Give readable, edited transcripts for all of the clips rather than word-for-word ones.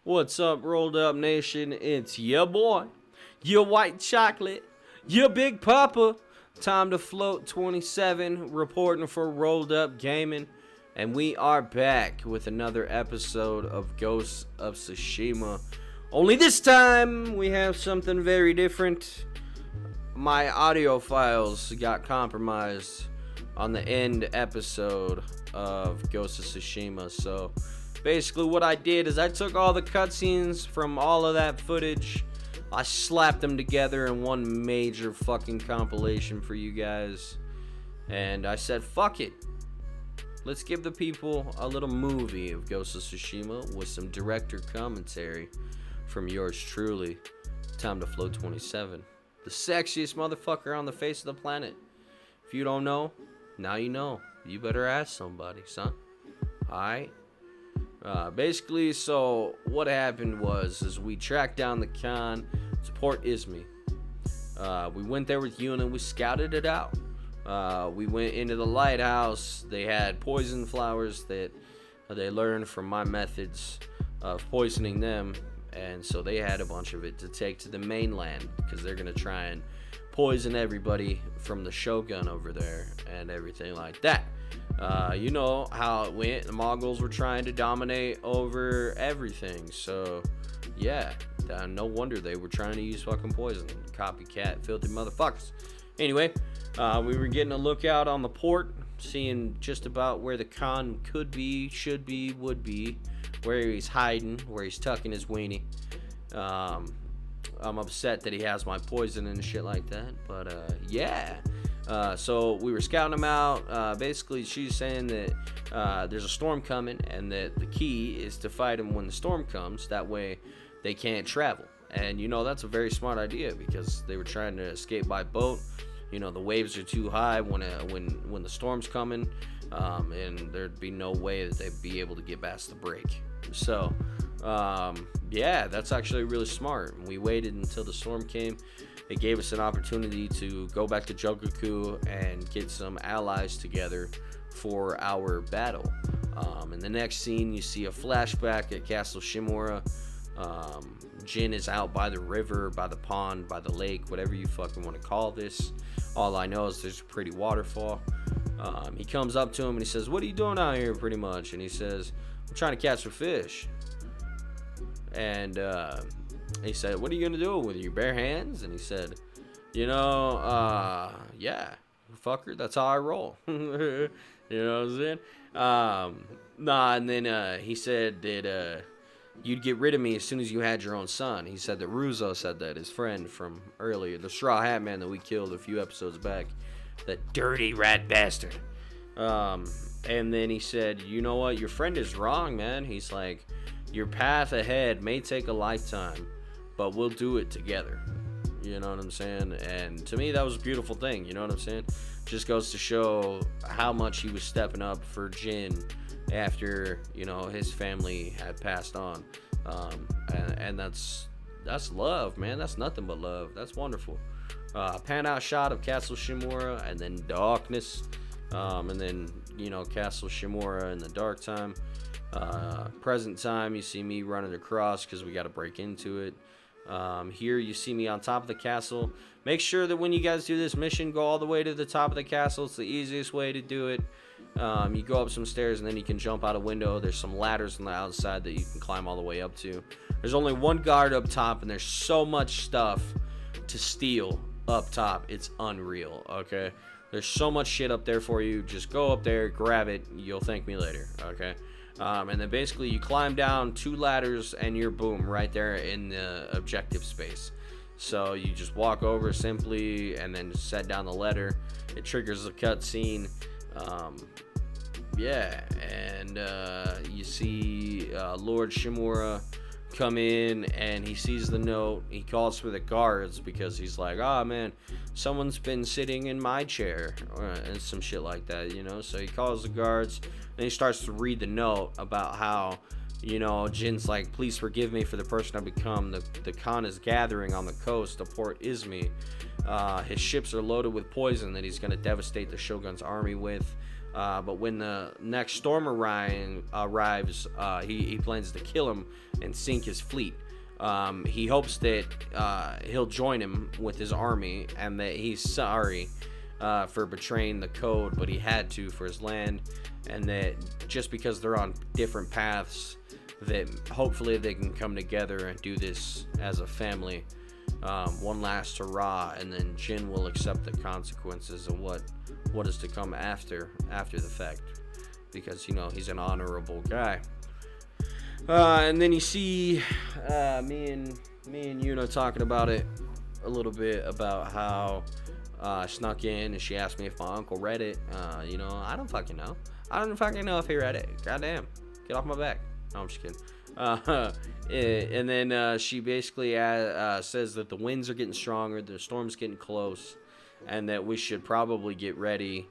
What's up, Rolled Up Nation? It's your boy, your white chocolate, your big papa. Time to float 27, reporting for Rolled Up Gaming. And we are back with another episode of Ghost of Tsushima. Only this time, we have something very different. My audio files got compromised on the end episode of Ghost of Tsushima, so basically what I did is I took all the cutscenes from all of that footage, I slapped them together in one major fucking compilation for you guys, and I said, fuck it. Let's give the people a little movie of Ghost of Tsushima with some director commentary from yours truly. Time to float 27. The sexiest motherfucker on the face of the planet. If you don't know, now you know. You better ask somebody, son. Alright? Basically, so what happened was we tracked down the Khan to Port Izmi. We went there with Yuna and we scouted it out. We went into the lighthouse. They had poison flowers that they learned from my methods of poisoning them, and so they had a bunch of it to take to the mainland because they're gonna try and poison everybody from the Shogun over there and everything like that. You know how it went. The Mongols were trying to dominate over everything. So, yeah, no wonder they were trying to use fucking poison. Copycat, filthy motherfuckers. Anyway, we were getting a lookout on the port, seeing just about where the Khan could be, should be, would be, where he's hiding, where he's tucking his weenie. I'm upset that he has my poison and shit like that, but yeah. So we were scouting him out. Basically, she's saying that there's a storm coming and that the key is to fight him when the storm comes. That way they can't travel. And, you know, that's a very smart idea because they were trying to escape by boat. You know, the waves are too high when the storm's coming, and there'd be no way that they'd be able to get past the break. So, yeah, that's actually really smart. We waited until the storm came. It gave us an opportunity to go back to Jogoku and get some allies together for our battle. In the next scene, you see a flashback at Castle Shimura. Jin is out by the river, by the pond, by the lake, whatever you fucking want to call this. All I know is there's a pretty waterfall. He comes up to him and he says, "What are you doing out here?" pretty much. And he says, "I'm trying to catch a fish." And he said, "What are you gonna do with your bare hands?" And he said, "You know, yeah, fucker, that's how I roll." You know what I'm saying? And then he said that you'd get rid of me as soon as you had your own son. He said that Ruzo said that, his friend from earlier, the Straw Hat Man that we killed a few episodes back, that dirty rat bastard. And then he said, "You know what? Your friend is wrong, man." He's like, "Your path ahead may take a lifetime, but we'll do it together." You know what I'm saying? And to me, that was a beautiful thing. You know what I'm saying? Just goes to show how much he was stepping up for Jin after, you know, his family had passed on. And that's love, man. That's nothing but love. That's wonderful. Pan out shot of Castle Shimura, and then darkness. And then, you know, Castle Shimura in the dark time. Present time, you see me running across because we got to break into it. Here you see me on top of the castle. Make sure that when you guys do this mission, go all the way to the top of the castle. It's the easiest way to do it. You go up some stairs and then you can jump out a window. There's some ladders on the outside that you can climb all the way up to. There's only one guard up top, and there's so much stuff to steal up top. It's unreal, okay? There's so much shit up there for you. Just go up there, grab it. You'll thank me later, okay? And then basically you climb down 2 ladders and you're boom right there in the objective space. So you just walk over simply and then set down the ladder. It triggers a cutscene. Yeah, and you see Lord Shimura come in and he sees the note. He calls for the guards because he's like, "Oh man, someone's been sitting in my chair," and some shit like that, you know. So he calls the guards and he starts to read the note about how, you know, Jin's like, "Please forgive me for the person I've become. The Khan is gathering on the coast of Port Izmi. His ships are loaded with poison that he's going to devastate the Shogun's army with. But when the next storm arrives, he plans to kill him and sink his fleet. He hopes that he'll join him with his army, and that he's sorry for betraying the code, but he had to for his land, and that just because they're on different paths, that hopefully they can come together and do this as a family. One last hurrah, and then Jin will accept the consequences of what is to come after the fact, because he's an honorable guy. And then you see me and Yuna talking about it a little bit, about how I snuck in and she asked me if my uncle read it. I don't fucking know. I don't fucking know if he read it. Goddamn, get off my back. No, I'm just kidding. And then she basically says that the winds are getting stronger, the storm's getting close, and that we should probably get ready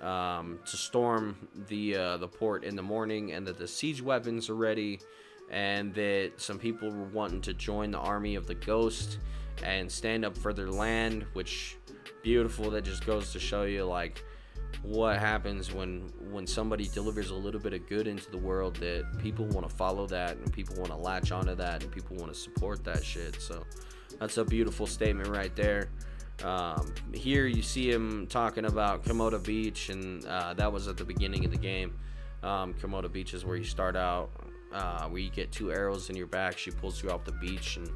to storm the port in the morning, and that the siege weapons are ready, and that some people were wanting to join the army of the Ghost and stand up for their land, which beautiful. That just goes to show you like what happens when somebody delivers a little bit of good into the world, that people want to follow that, and people want to latch onto that, and people want to support that shit. So that's a beautiful statement right there. Here you see him talking about Komodo Beach, and that was at the beginning of the game. Komodo Beach is where you start out, where you get 2 arrows in your back. She pulls you off the beach, and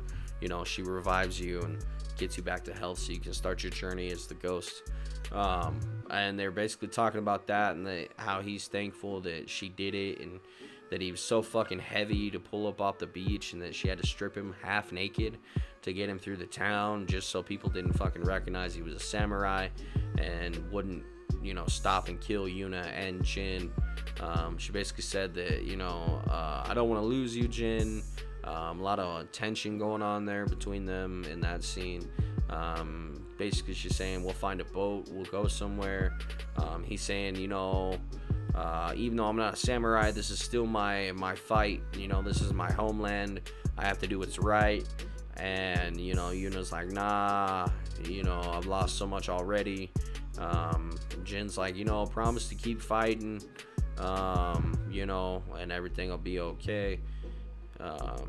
she revives you and gets you back to health, so you can start your journey as the Ghost. And they're basically talking about that, and how he's thankful that she did it, and that he was so fucking heavy to pull up off the beach, and that she had to strip him half naked to get him through the town, just so people didn't fucking recognize he was a samurai and wouldn't stop and kill Yuna and Jin. She basically said that I don't want to lose you, Jin. A lot of tension going on there between them in that scene. Basically she's saying we'll find a boat, we'll go somewhere. He's saying even though I'm not a samurai, this is still my fight. This is my homeland, I have to do what's right. And Yuna's like, nah, I've lost so much already. Jin's like, promise to keep fighting, and everything will be okay.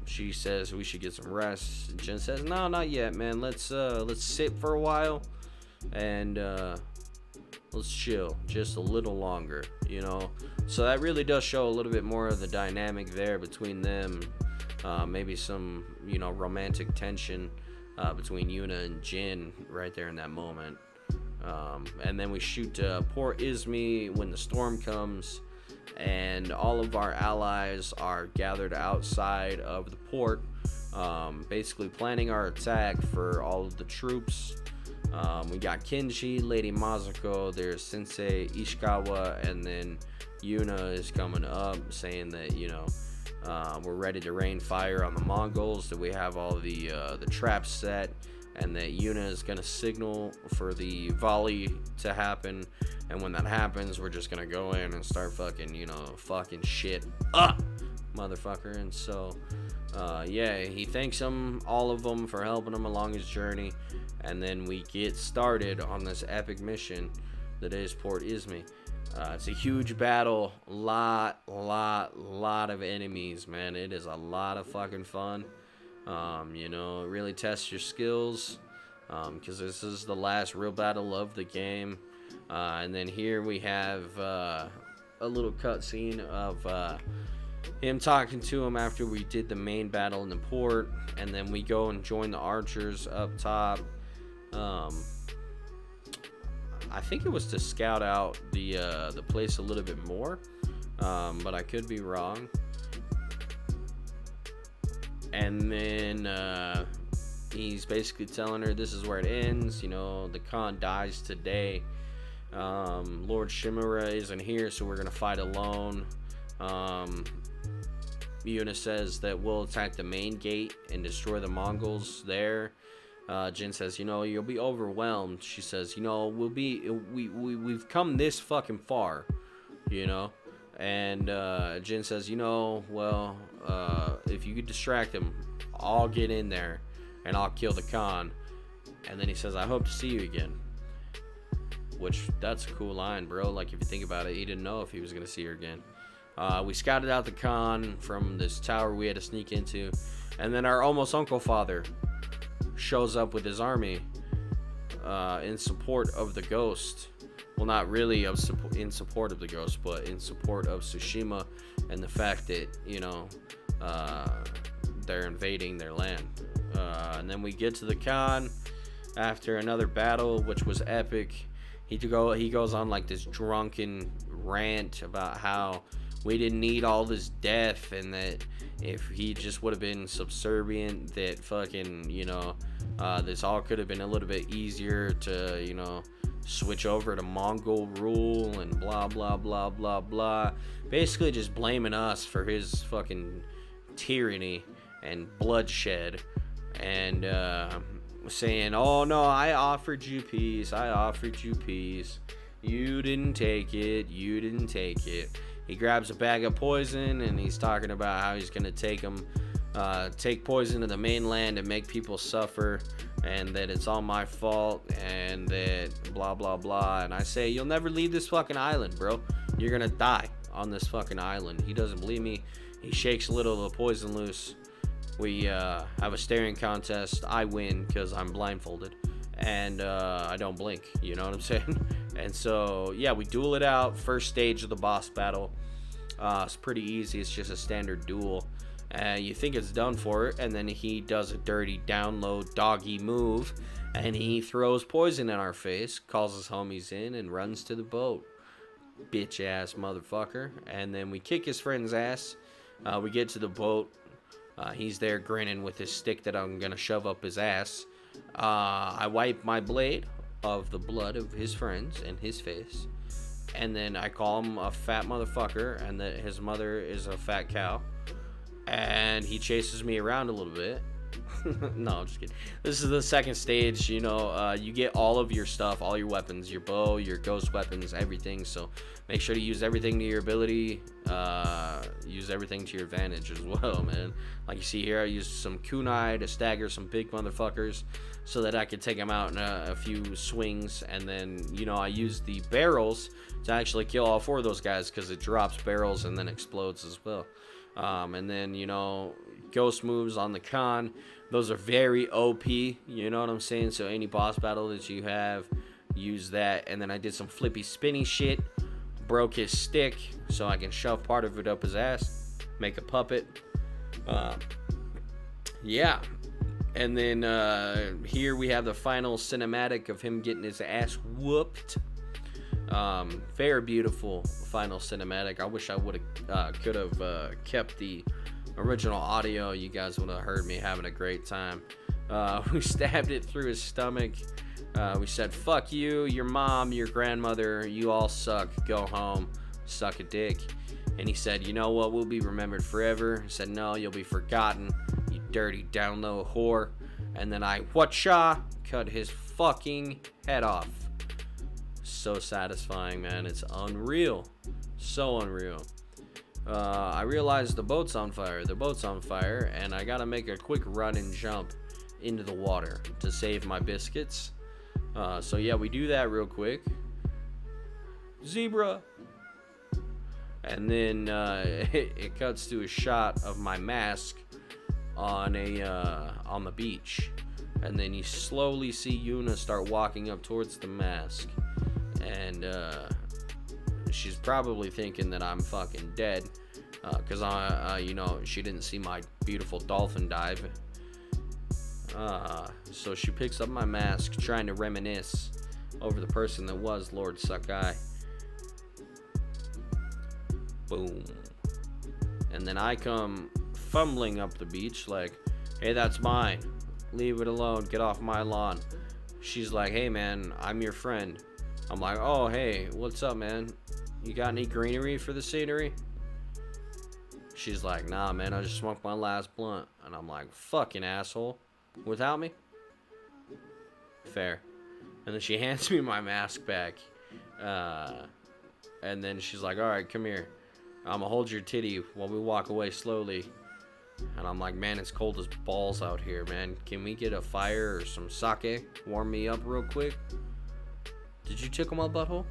She says we should get some rest. Jin says, no, not yet, man. Let's sit for a while, and let's chill just a little longer, So that really does show a little bit more of the dynamic there between them. Maybe some, romantic tension between Yuna and Jin right there in that moment. And then we shoot to Port Izmi when the storm comes, and all of our allies are gathered outside of the port, basically planning our attack for all of the troops. We got Kenji, Lady Mazuko, there's Sensei Ishikawa, and then Yuna is coming up saying that we're ready to rain fire on the Mongols, that we have all the traps set, and that Yuna is going to signal for the volley to happen. And when that happens, we're just going to go in and start fucking shit up, motherfucker. And so, he thanks all of them for helping him along his journey. And then we get started on this epic mission that is Port Izmi. It's a huge battle, lot of enemies, man. It is a lot of fucking fun. It really tests your skills, because this is the last real battle of the game. And then here we have a little cutscene of him talking to him after we did the main battle in the port, and then we go and join the archers up top. I think it was to scout out the place a little bit more, but I could be wrong. And then he's basically telling her this is where it ends. The Khan dies today. Lord Shimura isn't here, so we're gonna fight alone. Yuna says that we'll attack the main gate and destroy the Mongols there. Jin says, you'll be overwhelmed. She says, we've come this fucking far, And Jin says, if you could distract him, I'll get in there and I'll kill the Khan. And then he says, I hope to see you again. which that's a cool line, bro. Like, if you think about it, he didn't know if he was gonna see her again. We scouted out the con from this tower we had to sneak into, and then our almost uncle father shows up with his army in support of the Ghost. Well, not really in support of the Ghost, but in support of Tsushima and the fact that, you know, they're invading their land. And then we get to the con after another battle, which was epic. He goes on like this drunken rant about how we didn't need all this death, and that if he just would have been subservient, that fucking, you know, this all could have been a little bit easier to, you know, switch over to Mongol rule and blah blah blah blah blah. Basically just blaming us for his fucking tyranny and bloodshed, and saying, oh no, I offered you peace, you didn't take it. He grabs a bag of poison and he's talking about how he's gonna take poison to the mainland and make people suffer, and that it's all my fault, and that blah blah blah. And I say, you'll never leave this fucking island, bro. You're gonna die on this fucking island. He doesn't believe me. He shakes a little of the poison loose. We have a staring contest. I win because I'm blindfolded and I don't blink, you know what I'm saying? And so yeah, we duel it out. First stage of the boss battle. It's pretty easy. It's just a standard duel. You think it's done for it, and then he does a dirty down low doggy move, and he throws poison in our face, calls his homies in, and runs to the boat. Bitch ass motherfucker. And then we kick his friend's ass. We get to the boat. He's there grinning with his stick that I'm gonna shove up his ass. I wipe my blade of the blood of his friends in his face, and then I call him a fat motherfucker, and that his mother is a fat cow. And he chases me around a little bit. No, I'm just kidding. This is the second stage. You know, you get all of your stuff, all your weapons, your bow, your ghost weapons, everything. So make sure to use everything to your ability. Use everything to your advantage as well, man. Like you see here, I used some kunai to stagger some big motherfuckers so that I could take them out in a few swings. And then, you know, I used the barrels to actually kill all four of those guys, because it drops barrels and then explodes as well. And then, you know, ghost moves on the con, those are very OP, you know what I'm saying? So any boss battle that you have, use that. And then I did some flippy spinny shit, broke his stick so I can shove part of it up his ass, make a puppet. Yeah. And then here we have the final cinematic of him getting his ass whooped. Very beautiful final cinematic. I wish I could have kept the original audio. You guys would have heard me having a great time. We stabbed it through his stomach. We said, fuck you, your mom, your grandmother, you all suck, go home, suck a dick. And he said, you know what, we'll be remembered forever. He said, no, you'll be forgotten, you dirty down low whore. And then I whatcha cut his fucking head off. So satisfying, man. It's unreal. So unreal. I realized the boat's on fire. And I gotta make a quick run and jump into the water to save my biscuits. So yeah, we do that real quick. Zebra. And then it cuts to a shot of my mask on the beach. And then you slowly see Yuna start walking up towards the mask. And she's probably thinking that I'm fucking dead, because you know, she didn't see my beautiful dolphin dive. So she picks up my mask, trying to reminisce over the person that was Lord Sakai. Boom. And then I come fumbling up the beach like, hey, that's mine, leave it alone, get off my lawn. She's like, hey man, I'm your friend. I'm like, oh, hey, what's up, man? You got any greenery for the scenery? She's like, nah, man, I just smoked my last blunt. And I'm like, fucking asshole. Without me? Fair. And then she hands me my mask back. And then she's like, all right, come here. I'm gonna hold your titty while we walk away slowly. And I'm like, man, it's cold as balls out here, man. Can we get a fire or some sake? Warm me up real quick? Did you tickle my butthole?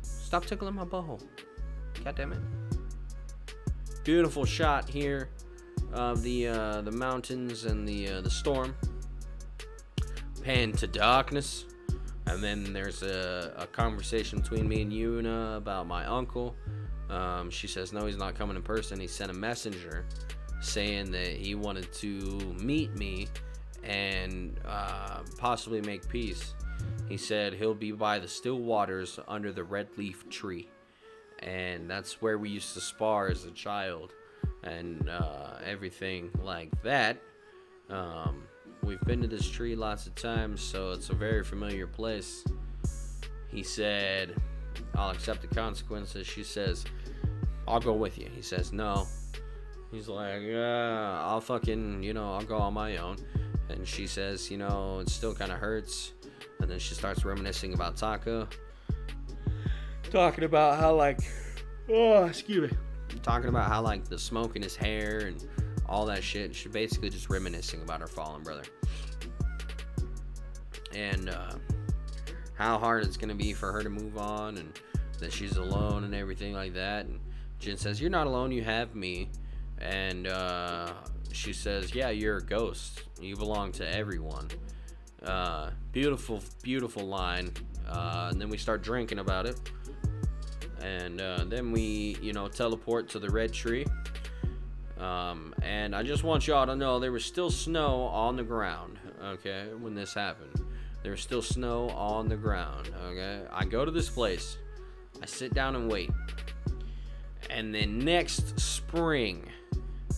Stop tickling my butthole. God damn it. Beautiful shot here of the mountains and the storm. Pan to darkness. And then there's a conversation between me and Yuna about my uncle. She says, no, he's not coming in person. He sent a messenger saying that he wanted to meet me and possibly make peace. He said he'll be by the still waters under the red leaf tree. And that's where we used to spar as a child and everything like that. We've been to this tree lots of times, so it's a very familiar place. He said, I'll accept the consequences. She says, I'll go with you. He says, no. He's like, I'll fucking, I'll go on my own. And she says, it still kind of hurts. And then she starts reminiscing about Taka. Talking about how, talking about how, the smoke in his hair and all that shit. She's basically just reminiscing about her fallen brother. And how hard it's going to be for her to move on, and that she's alone and everything like that. And Jin says, you're not alone, you have me. And she says, yeah, you're a ghost. You belong to everyone. Beautiful, beautiful line. And then we start drinking about it. And then we, teleport to the red tree. And I just want y'all to know there was still snow on the ground, okay, when this happened. There was still snow on the ground, okay? I go to this place. I sit down and wait. And then next spring,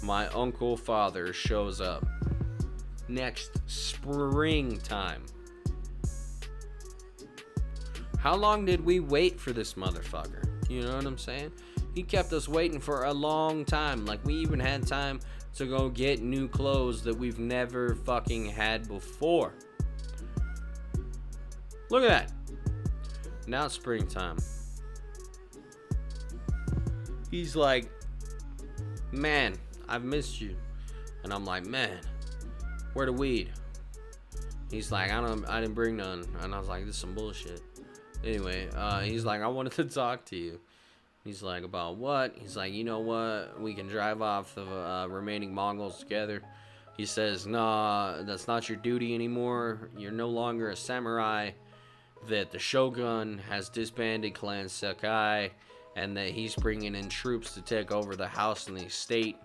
my uncle father shows up. Next springtime. How long did we wait for this motherfucker? You know what I'm saying? He kept us waiting for a long time. Like, we even had time to go get new clothes that we've never fucking had before. Look at that. Now it's springtime. He's like, man, I've missed you. And I'm like, man, where the weed? He's like, I didn't bring none. And I was like, this is some bullshit. Anyway, he's like, I wanted to talk to you. He's like, about what? He's like, you know what? We can drive off the remaining Mongols together. He says, nah, that's not your duty anymore. You're no longer a samurai. That the shogun has disbanded Clan Sakai. And that he's bringing in troops to take over the house and the estate.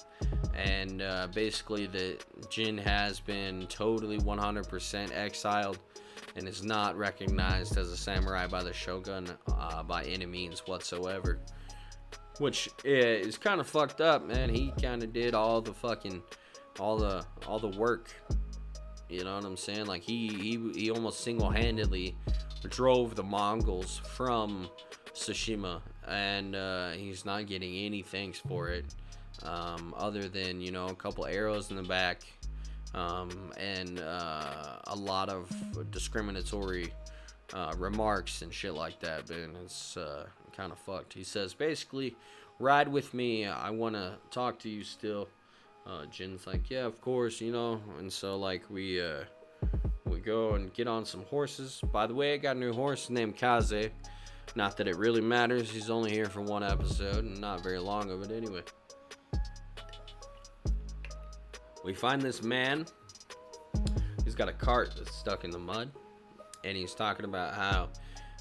And basically that Jin has been totally 100% exiled. And is not recognized as a samurai by the shogun by any means whatsoever. Which is kind of fucked up, man. He kind of did all the fucking, all the work. You know what I'm saying? Like, he almost single-handedly drove the Mongols from Tsushima. And he's not getting any thanks for it. Other than, a couple arrows in the back. And a lot of discriminatory remarks and shit like that, man. It's kind of fucked. He says, basically, ride with me. I want to talk to you still. Jin's like, yeah, of course, And so, we go and get on some horses. By the way, I got a new horse named Kaze. Not that it really matters. He's only here for one episode and not very long of it anyway. We find this man. He's got a cart that's stuck in the mud. And he's talking about how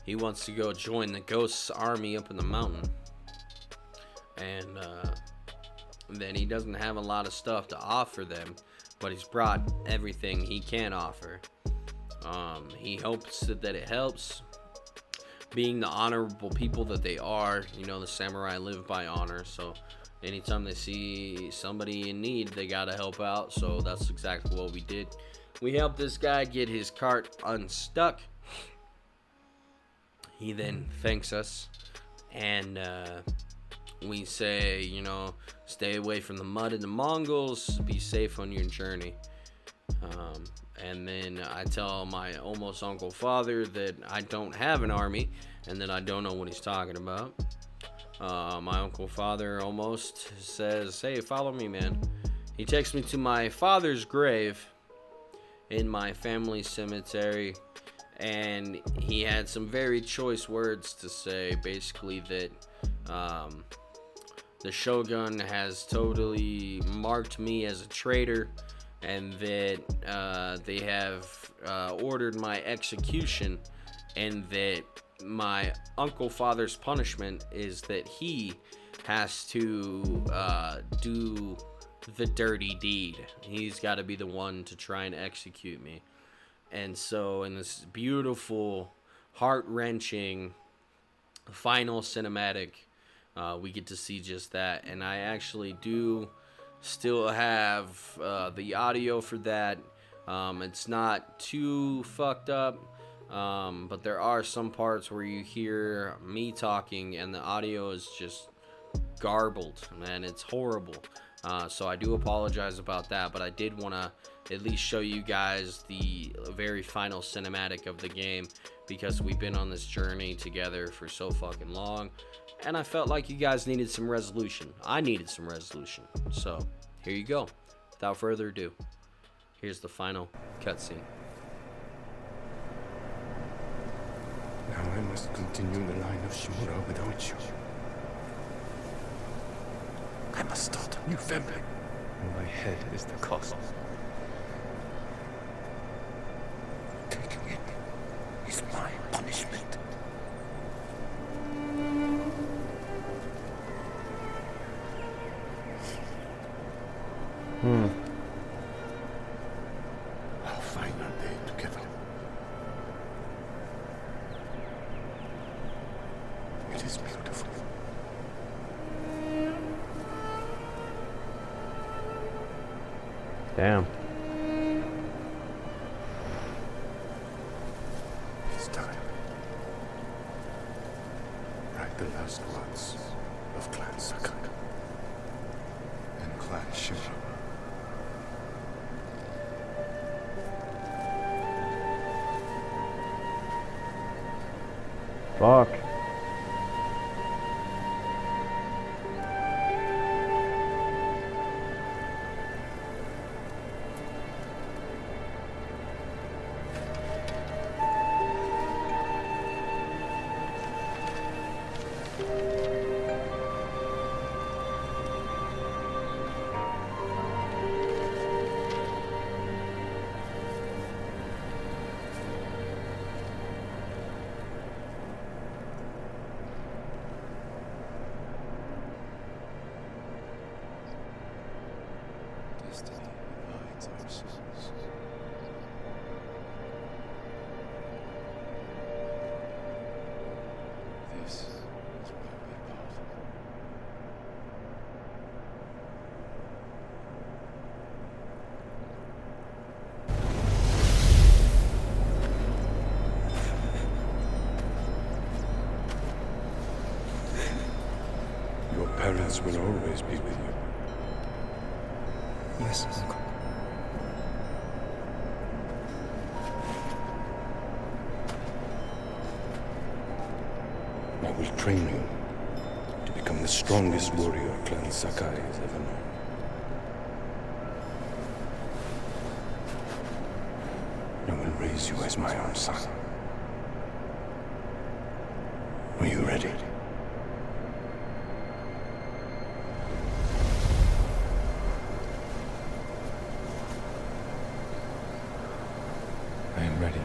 he wants to go join the Ghost's army up in the mountain. And then he doesn't have a lot of stuff to offer them. But he's brought everything he can offer. He hopes that it helps. Being the honorable people that they are. The samurai live by honor. So anytime they see somebody in need, they gotta help out. So that's exactly what we did. We helped this guy get his cart unstuck. He then thanks us. And we say, stay away from the mud and the Mongols. Be safe on your journey. And then I tell my almost uncle father that I don't have an army. And that I don't know what he's talking about. My uncle father almost says, hey, follow me, man. He takes me to my father's grave in my family cemetery. and he had some very choice words to say, basically that the Shogun has totally marked me as a traitor, and that they have ordered my execution, and that my uncle father's punishment is that he has to do the dirty deed. He's got to be the one to try and execute me. And so in this beautiful, heart-wrenching final cinematic, we get to see just that. And I actually do still have the audio for that. It's not too fucked up, but there are some parts where you hear me talking and the audio is just garbled, man. It's horrible. So I do apologize about that, but I did want to at least show you guys the very final cinematic of the game, because we've been on this journey together for so fucking long, and I felt like you guys needed some resolution. I needed some resolution. So here you go. Without further ado, here's the final cutscene. Now I must continue the line of Shimura without you. I must start a new family. And my head is the cost. Taking it is my punishment. I'll find our day together. It is beautiful. Damn. It's time. Write the last words of Clan Sakai and Clan Shimura. Fuck. Destiny divides our souls. This is where we part. Your parents will always be with you. Yes, Uncle. I will train you to become the strongest warrior Clan Sakai has ever known. I will raise you as my own son. Are you ready? I am ready.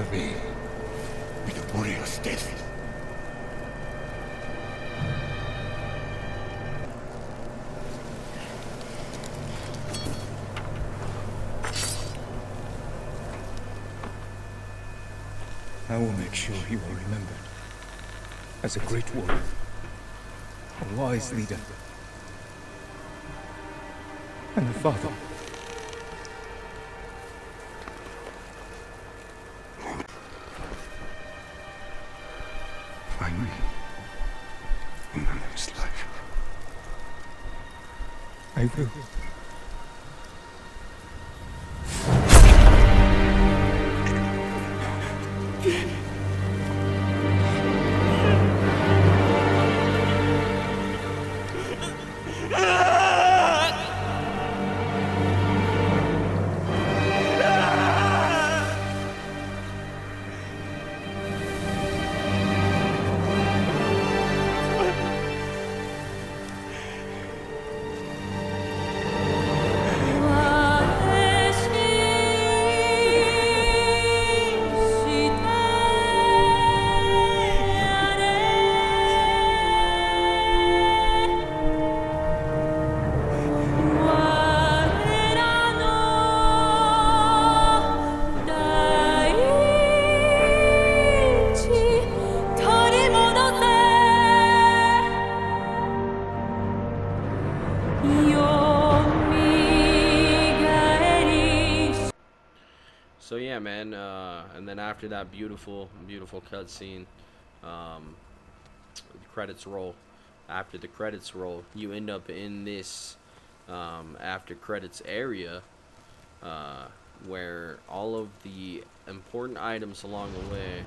Follow me. With the warrior's death. I will make sure he will remember as a great warrior, a wise leader, and a father. Find me in the next life. I will. So yeah, man, and then after that beautiful cutscene, the credits roll. After the credits roll, you end up in this after credits area where all of the important items along the way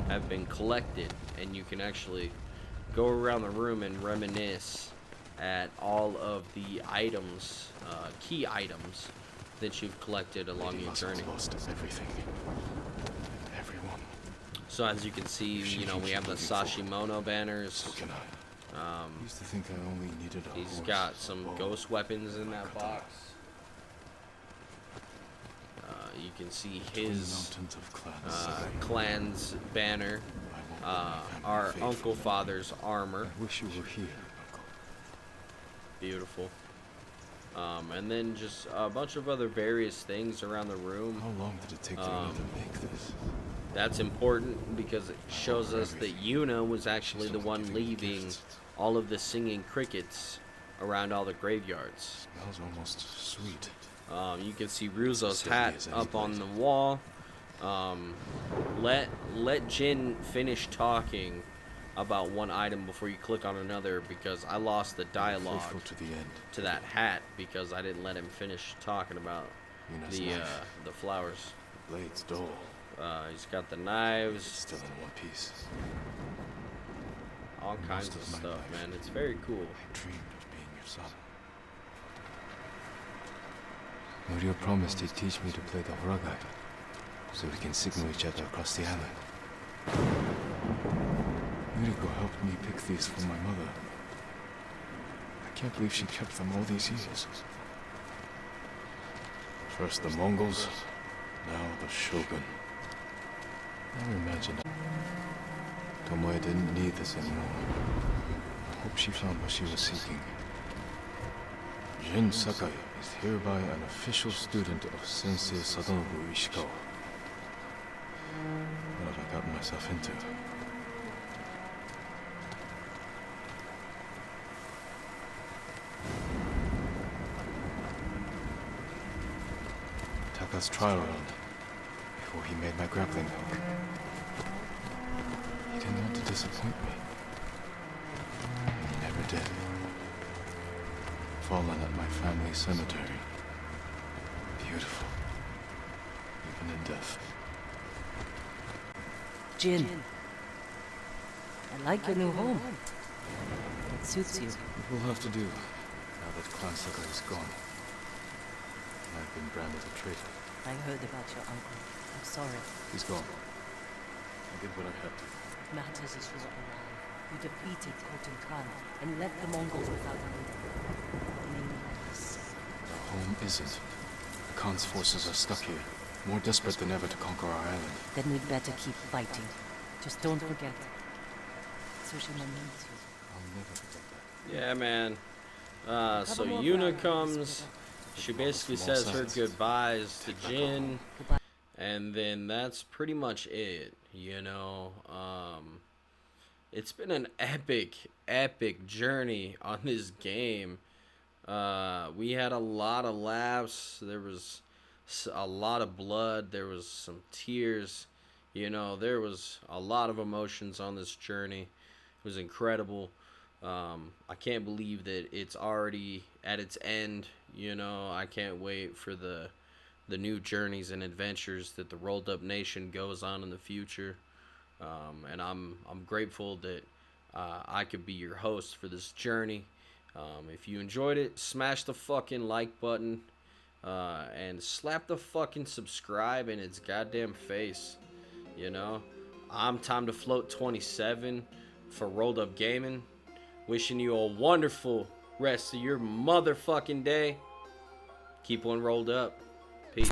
have been collected, and you can actually go around the room and reminisce at all of the items, key items that you've collected along your journey. Lost everything. Everyone. So as you can see, you know, we have the Sashimono banners. So can I. Used to think I only needed a He's horse, got some bow, ghost weapons in that box. You can see his mountains of clans. clan's banner, our Uncle Father's armor. I wish you were here, Uncle. Beautiful. And then just a bunch of other various things around the room. How long did it take to make this? That's important because it shows us that Yuna was actually the one leaving all of the singing crickets around all the graveyards. Smells almost sweet. You can see Ruzo's hat up on the wall. Let Jin finish talking about one item before you click on another, because I lost the dialogue To the end. to that hat because I didn't let him finish talking about Yuna's the knife. the flowers. Blade's dull. He's got the knives, Still in one piece. all kinds of of my stuff, life. man. It's very cool. I dreamed of being your son. Norio promised he'd teach me to play the Horagai, so we can signal each other across the island. Yuriko helped me pick these for my mother. I can't believe she kept them all these years. First the Mongols, now the Shogun. Never imagined Tomoe didn't need this anymore. I hope she found what she was seeking. Jin Sakai is hereby an official student of Sensei Sadanobu Ishikawa. What have I gotten myself into? Taka's trial run, before he made my grappling hook. He didn't want to disappoint me. And he never did. Fallen at my family cemetery. Beautiful. Even in death. Jin, I like your new home. It suits you. It will have to do, now that Clan Sakai is gone. I've been branded a traitor. I heard about your uncle. I'm sorry. He's gone. I did what I had to. What matters is you were alive. You defeated Khotun Khan and left the Mongols without a leader. Remain like us. Our home isn't. The Khan's forces are stuck here. More desperate than ever to conquer our island. Then we'd better keep fighting. Just don't forget. Tsushima needs you. I'll never forget that. Yeah, man. So Yuna comes. She basically says her goodbyes to Jin. Goodbye. And then that's pretty much it, you know. It's been an epic journey on this game. We had a lot of laughs. There was a lot of blood. There was some tears. You know, there was a lot of emotions on this journey. It was incredible. I can't believe that it's already at its end. You know, I can't wait for the new journeys and adventures that the Rolled Up Nation goes on in the future. And I'm grateful that I could be your host for this journey. If you enjoyed it, smash the fucking like button and slap the fucking subscribe in its goddamn face. You know, I'm Time to Float 27 for Rolled Up Gaming. Wishing you a wonderful rest of your motherfucking day. Keep one rolled up. Peace.